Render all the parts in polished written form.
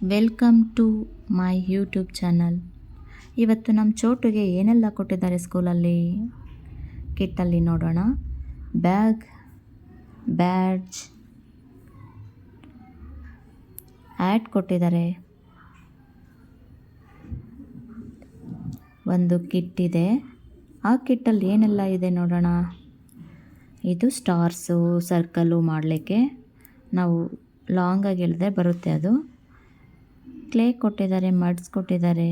Welcome to my YouTube channel. ಇವತ್ತು ನಮ್ಮ ಚೋಟುಗೆ ಏನೆಲ್ಲ ಕೊಟ್ಟಿದ್ದಾರೆ ಸ್ಕೂಲಲ್ಲಿ ಕಿಟ್ಟಲ್ಲಿ ನೋಡೋಣ. ಬ್ಯಾಗ್, ಬ್ಯಾಡ್ಜ್, ಹ್ಯಾಟ್ ಕೊಟ್ಟಿದ್ದಾರೆ. ಒಂದು ಕಿಟ್ ಇದೆ. ಆ ಕಿಟ್ಟಲ್ಲಿ ಏನೆಲ್ಲ ಇದೆ ನೋಡೋಣ. ಇದು ಸ್ಟಾರ್ಸು, ಸರ್ಕಲ್ಲು ಮಾಡಲಿಕ್ಕೆ ನಾವು ಲಾಂಗಾಗಿ ಹೇಳಿದ್ರೆ ಬರುತ್ತೆ. ಅದು ಕ್ಲೇ ಕೊಟ್ಟಿದ್ದಾರೆ, ಮಡ್ಸ್ ಕೊಟ್ಟಿದ್ದಾರೆ.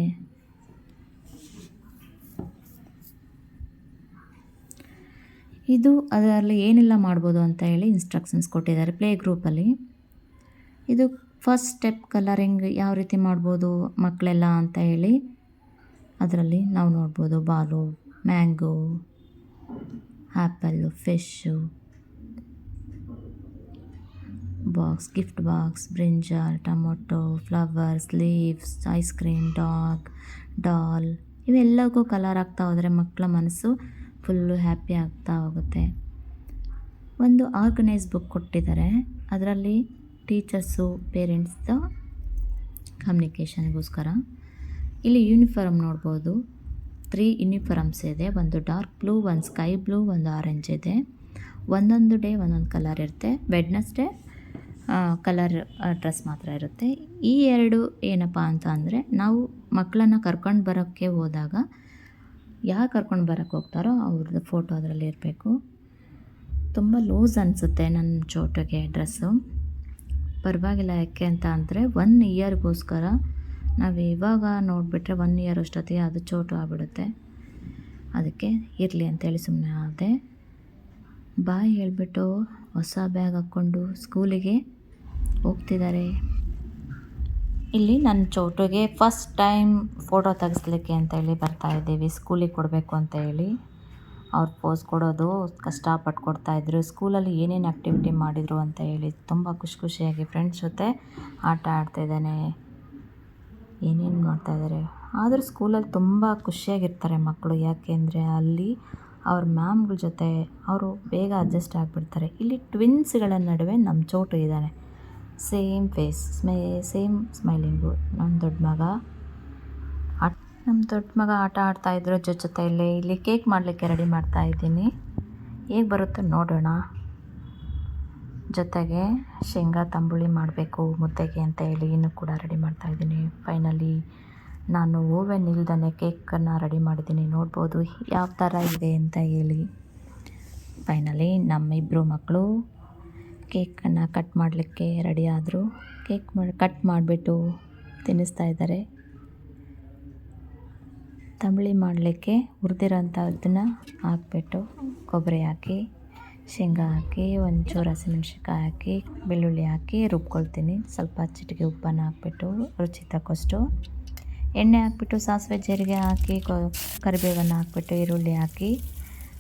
ಇದು ಅದರಲ್ಲಿ ಏನೆಲ್ಲ ಮಾಡ್ಬೋದು ಅಂತ ಹೇಳಿ ಇನ್ಸ್ಟ್ರಕ್ಷನ್ಸ್ ಕೊಟ್ಟಿದ್ದಾರೆ ಪ್ಲೇ ಗ್ರೂಪಲ್ಲಿ. ಇದು ಫಸ್ಟ್ ಸ್ಟೆಪ್ ಕಲರಿಂಗ್ ಯಾವ ರೀತಿ ಮಾಡ್ಬೋದು ಮಕ್ಕಳೆಲ್ಲ ಅಂತ ಹೇಳಿ ಅದರಲ್ಲಿ ನಾವು ನೋಡ್ಬೋದು. Ball, mango, apple, fish, box, gift box, brinjal, tomato, flowers, leaves, ice cream, doll ಇವೆಲ್ಲಕ್ಕೂ ಕಲರ್ ಆಗ್ತಾ ಹೋದರೆ ಮಕ್ಕಳ ಮನಸ್ಸು ಫುಲ್ಲು ಹ್ಯಾಪಿ ಆಗ್ತಾ ಹೋಗುತ್ತೆ. ಒಂದು ಆರ್ಗನೈಸ್ ಬುಕ್ ಕೊಟ್ಟಿದ್ದಾರೆ. ಅದರಲ್ಲಿ ಟೀಚರ್ಸು, ಪೇರೆಂಟ್ಸ್ದು ಕಮ್ಯುನಿಕೇಷನ್ಗೋಸ್ಕರ. ಇಲ್ಲಿ ಯೂನಿಫಾರ್ಮ್ ನೋಡ್ಬೋದು. 3 ಯೂನಿಫಾರ್ಮ್ಸ್ ಇದೆ. ಒಂದು ಡಾರ್ಕ್ ಬ್ಲೂ, ಒಂದು ಸ್ಕೈ ಬ್ಲೂ, ಒಂದು ಆರೆಂಜ್ ಇದೆ. ಒಂದೊಂದು ಡೇ ಒಂದೊಂದು ಕಲರ್ ಇರುತ್ತೆ. ವೆಡ್ನೆಸ್ಡೇ ಕಲರ್ ಡ್ರೆಸ್ ಮಾತ್ರ ಇರುತ್ತೆ. ಈ 2 ಏನಪ್ಪ ಅಂತ ಅಂದರೆ, ನಾವು ಮಕ್ಕಳನ್ನು ಕರ್ಕೊಂಡು ಬರೋಕ್ಕೆ ಹೋದಾಗ ಯಾರು ಕರ್ಕೊಂಡು ಬರೋಕ್ಕೆ ಹೋಗ್ತಾರೋ ಅವ್ರದ್ದು ಫೋಟೋ ಅದರಲ್ಲಿ ಇರಬೇಕು. ತುಂಬ ಲೂಸ್ ಅನಿಸುತ್ತೆ ನನ್ನ ಚೋಟುಗೆ ಡ್ರೆಸ್ಸು. ಪರವಾಗಿಲ್ಲ, ಯಾಕೆ ಅಂತ ಅಂದರೆ 1 ಇಯರ್ಗೋಸ್ಕರ ನಾವು ಇವಾಗ ನೋಡಿಬಿಟ್ರೆ 1 ಇಯರ್ ಅಷ್ಟೊತ್ತಿಗೆ ಅದು ಚೋಟು ಆಗಿಬಿಡುತ್ತೆ. ಅದಕ್ಕೆ ಇರಲಿ ಅಂತೇಳಿ ಸುಮ್ಮನೆ ಆದೆ. ಬಾಯ್ ಹೇಳಿಬಿಟ್ಟು ಹೊಸ ಬ್ಯಾಗ್ ಹಾಕ್ಕೊಂಡು ಸ್ಕೂಲಿಗೆ ಹೋಗ್ತಿದ್ದಾರೆ. ಇಲ್ಲಿ ನನ್ನ ಚೋಟುಗೆ ಫಸ್ಟ್ ಟೈಮ್ ಫೋಟೋ ತೆಗೆಸ್ಲಿಕ್ಕೆ ಅಂತ ಹೇಳಿ ಬರ್ತಾಯಿದ್ದೀವಿ. ಸ್ಕೂಲಿಗೆ ಕೊಡಬೇಕು ಅಂತ ಹೇಳಿ ಅವ್ರು ಪೋಸ್ ಕೊಡೋದು ಕಷ್ಟಪಟ್ಟು ಕೊಡ್ತಾಯಿದ್ರು. ಸ್ಕೂಲಲ್ಲಿ ಏನೇನು ಆ್ಯಕ್ಟಿವಿಟಿ ಮಾಡಿದರು ಅಂತ ಹೇಳಿ ತುಂಬ ಖುಷಿಯಾಗಿ ಫ್ರೆಂಡ್ಸ್ ಜೊತೆ ಆಟ ಆಡ್ತಾಯಿದ್ದಾನೆ, ಏನೇನು ಮಾಡ್ತಾಯಿದ್ದಾರೆ. ಆದರೂ ಸ್ಕೂಲಲ್ಲಿ ತುಂಬ ಖುಷಿಯಾಗಿರ್ತಾರೆ ಮಕ್ಕಳು. ಯಾಕೆಂದರೆ ಅಲ್ಲಿ ಅವ್ರ ಮ್ಯಾಮ್ಗಳ ಜೊತೆ ಅವರು ಬೇಗ ಅಡ್ಜಸ್ಟ್ ಆಗಿಬಿಡ್ತಾರೆ. ಇಲ್ಲಿ ಟ್ವಿನ್ಸ್ಗಳ ನಡುವೆ ನಮ್ಮ ಚೋಟು ಇದ್ದಾನೆ. Same face, same smiling. ನಮ್ಮ ದೊಡ್ಡ ಮಗ ಆಟ ಆಡ್ತಾಯಿದ್ರು ಜೊತೆಯಲ್ಲಿ. ಇಲ್ಲಿ ಕೇಕ್ ಮಾಡಲಿಕ್ಕೆ ರೆಡಿ ಮಾಡ್ತಾಯಿದ್ದೀನಿ. ಹೇಗೆ ಬರುತ್ತೋ ನೋಡೋಣ. ಜೊತೆಗೆ ಶೇಂಗಾ ತಂಬುಳಿ ಮಾಡಬೇಕು ಮುದ್ದೆಗೆ ಅಂತ ಹೇಳಿ ಇನ್ನೂ ಕೂಡ ರೆಡಿ ಮಾಡ್ತಾಯಿದ್ದೀನಿ. ಫೈನಲಿ ನಾನು ಓವೆನ್ ಇಲ್ದೇ ಕೇಕನ್ನು ರೆಡಿ ಮಾಡಿದ್ದೀನಿ. ನೋಡ್ಬೋದು ಯಾವ ಥರ ಇದೆ ಅಂತ ಹೇಳಿ. ಫೈನಲಿ ನಮ್ಮಿಬ್ಬರು ಮಕ್ಕಳು ಕೇಕನ್ನು ಕಟ್ ಮಾಡಲಿಕ್ಕೆ ರೆಡಿ ಆದರು. ಕಟ್ ಮಾಡಿಬಿಟ್ಟು ತಿನ್ನಿಸ್ತಾ ಇದ್ದಾರೆ. ತಂಬುಳಿ ಮಾಡಲಿಕ್ಕೆ ಹುರಿದಿರೋಂಥದ್ದನ್ನು ಹಾಕ್ಬಿಟ್ಟು ಕೊಬ್ಬರಿ ಹಾಕಿ, ಶೇಂಗಾ ಹಾಕಿ, ಒಂಚೂರು ಹಸಿಮೆಣ್ಸಿನ್ಕಾಯಿ ಹಾಕಿ, ಬೆಳ್ಳುಳ್ಳಿ ಹಾಕಿ ರುಬ್ಕೊಳ್ತೀನಿ. ಸ್ವಲ್ಪ ಚಿಟಿಕೆ ಉಪ್ಪನ್ನು ಹಾಕ್ಬಿಟ್ಟು ರುಚಿ ತಕ್ಕಷ್ಟು ಎಣ್ಣೆ ಹಾಕ್ಬಿಟ್ಟು ಸಾಸಿವೆ ಜೀರಿಗೆ ಹಾಕಿ ಕರಿಬೇವನ್ನು ಹಾಕ್ಬಿಟ್ಟು ಈರುಳ್ಳಿ ಹಾಕಿ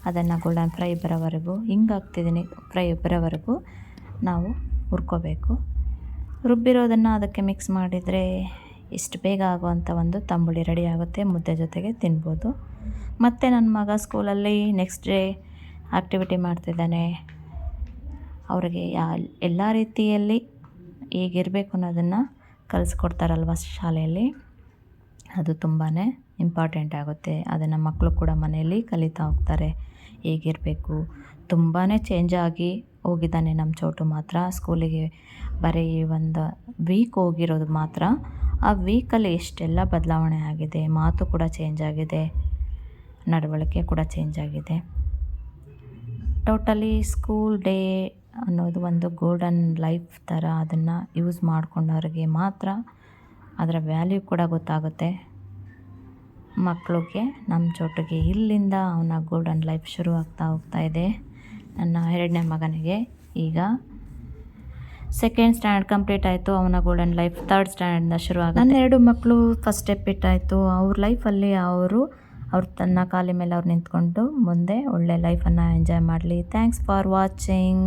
ಅದನ್ನು ಗೋಲ್ಡನ್ ಫ್ರೈ ಬರೋವರೆಗೂ ಹಿಂಗೆ ಹಾಕ್ತಿದ್ದೀನಿ. ಫ್ರೈ ಬರೋವರೆಗೂ ನಾವು ಹುರ್ಕೋಬೇಕು. ರುಬ್ಬಿರೋದನ್ನು ಅದಕ್ಕೆ ಮಿಕ್ಸ್ ಮಾಡಿದರೆ ಇಷ್ಟು ಬೇಗ ಆಗುವಂಥ ಒಂದು ತಂಬುಳಿ ರೆಡಿ ಆಗುತ್ತೆ. ಮುದ್ದೆ ಜೊತೆಗೆ ತಿನ್ಬೋದು. ಮತ್ತು ನನ್ನ ಮಗ ಸ್ಕೂಲಲ್ಲಿ ನೆಕ್ಸ್ಟ್ ಡೇ ಆ್ಯಕ್ಟಿವಿಟಿ ಮಾಡ್ತಿದ್ದಾನೆ. ಅವ್ರಿಗೆ ಎಲ್ಲ ರೀತಿಯಲ್ಲಿ ಹೇಗಿರಬೇಕು ಅನ್ನೋದನ್ನು ಕಲಿಸ್ಕೊಡ್ತಾರಲ್ವ ಶಾಲೆಯಲ್ಲಿ. ಅದು ತುಂಬಾ ಇಂಪಾರ್ಟೆಂಟ್ ಆಗುತ್ತೆ. ಅದನ್ನು ಮಕ್ಕಳು ಕೂಡ ಮನೆಯಲ್ಲಿ ಕಲಿತಾ ಹೋಗ್ತಾರೆ ಹೇಗಿರಬೇಕು. ತುಂಬಾ ಚೇಂಜ್ ಆಗಿ ಹೋಗಿದ್ದಾನೆ ನಮ್ಮ ಚೋಟು ಮಾತ್ರ. ಸ್ಕೂಲಿಗೆ ಬರೀ ಒಂದು ವೀಕ್ ಹೋಗಿರೋದು ಮಾತ್ರ. ಆ ವೀಕಲ್ಲಿ ಎಷ್ಟೆಲ್ಲ ಬದಲಾವಣೆ ಆಗಿದೆ. ಮಾತು ಕೂಡ ಚೇಂಜ್ ಆಗಿದೆ, ನಡವಳಿಕೆ ಕೂಡ ಚೇಂಜ್ ಆಗಿದೆ. ಟೋಟಲಿ ಸ್ಕೂಲ್ ಡೇ ಅನ್ನೋದು ಒಂದು ಗೋಲ್ಡನ್ ಲೈಫ್ ಥರ. ಅದನ್ನು ಯೂಸ್ ಮಾಡ್ಕೊಂಡವ್ರಿಗೆ ಮಾತ್ರ ಅದರ ವ್ಯಾಲ್ಯೂ ಕೂಡ ಗೊತ್ತಾಗುತ್ತೆ. ಮಕ್ಕಳಿಗೆ ನಮ್ಮ ಚೋಟಿಗೆ ಇಲ್ಲಿಂದ ಅವನ ಗೋಲ್ಡನ್ ಲೈಫ್ ಶುರು ಆಗ್ತಾ ಹೋಗ್ತಾ ಇದೆ. ನನ್ನ 2ನೇ ಮಗನಿಗೆ ಈಗ 2nd ಸ್ಟ್ಯಾಂಡರ್ಡ್ ಕಂಪ್ಲೀಟ್ ಆಯಿತು. ಅವನ ಗೋಲ್ಡನ್ ಲೈಫ್ 3rd ಸ್ಟ್ಯಾಂಡರ್ಡಿಂದ ಶುರು ಆಗುತ್ತೆ. ನನ್ನ 2 ಮಕ್ಕಳು ಫಸ್ಟ್ ಸ್ಟೆಪ್ ಇಟ್ಟಾಯಿತು. ಅವ್ರ ಲೈಫಲ್ಲಿ ಅವ್ರು ತನ್ನ ಕಾಲ ಮೇಲೆ ಅವ್ರು ನಿಂತ್ಕೊಂಡು ಮುಂದೆ ಒಳ್ಳೆ ಲೈಫನ್ನು ಎಂಜಾಯ್ ಮಾಡಲಿ. Thanks for watching.